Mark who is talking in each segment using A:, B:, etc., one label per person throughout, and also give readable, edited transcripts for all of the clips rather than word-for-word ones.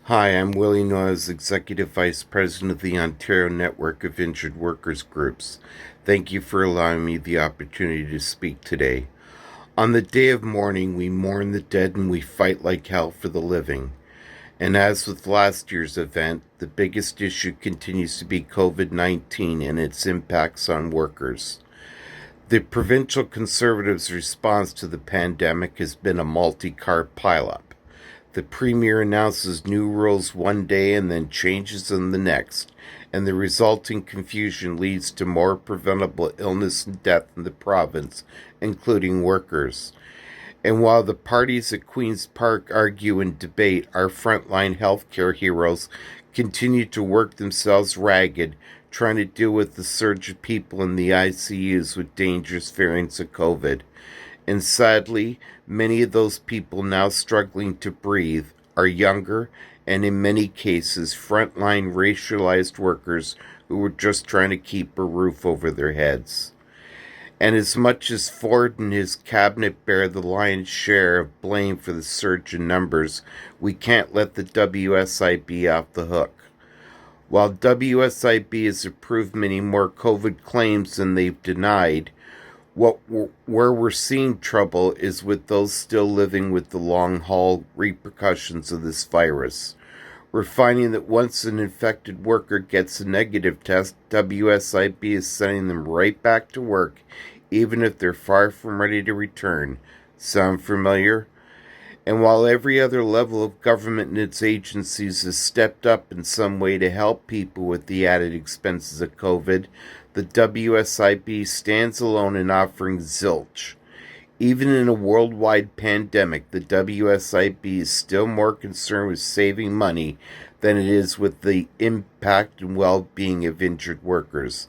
A: Hi, I'm Willy Noiles, Executive Vice President of the Ontario Network of Injured Workers Groups. Thank you for allowing me the opportunity to speak today. On the day of mourning, we mourn the dead and we fight like hell for the living. And as with last year's event, the biggest issue continues to be COVID-19 and its impacts on workers. The provincial Conservatives' response to the pandemic has been a multi-car pileup. The Premier announces new rules one day and then changes them the next, and the resulting confusion leads to more preventable illness and death in the province, including workers. And while the parties at Queen's Park argue and debate, our frontline healthcare heroes continue to work themselves ragged, trying to deal with the surge of people in the ICUs with dangerous variants of COVID. And sadly, many of those people now struggling to breathe are younger and, in many cases, frontline racialized workers who are just trying to keep a roof over their heads. And as much as Ford and his cabinet bear the lion's share of blame for the surge in numbers, we can't let the WSIB off the hook. While WSIB has approved many more COVID claims than they've denied, where we're seeing trouble is with those still living with the long haul repercussions of this virus. We're finding that once an infected worker gets a negative test, WSIB is sending them right back to work, even if they're far from ready to return. Sound familiar? And while every other level of government and its agencies has stepped up in some way to help people with the added expenses of COVID, the WSIB stands alone in offering zilch. Even in a worldwide pandemic, the WSIB is still more concerned with saving money than it is with the impact and well-being of injured workers.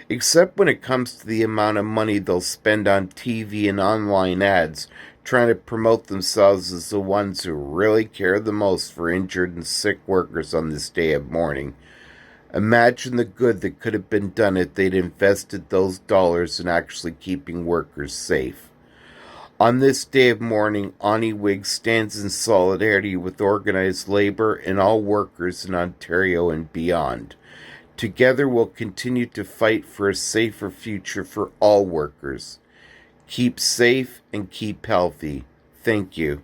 A: Except when it comes to the amount of money they'll spend on TV and online ads, trying to promote themselves as the ones who really care the most for injured and sick workers on this day of mourning. Imagine the good that could have been done if they'd invested those dollars in actually keeping workers safe. On this day of mourning, ONIWG stands in solidarity with organized labor and all workers in Ontario and beyond. Together we'll continue to fight for a safer future for all workers. Keep safe and keep healthy. Thank you.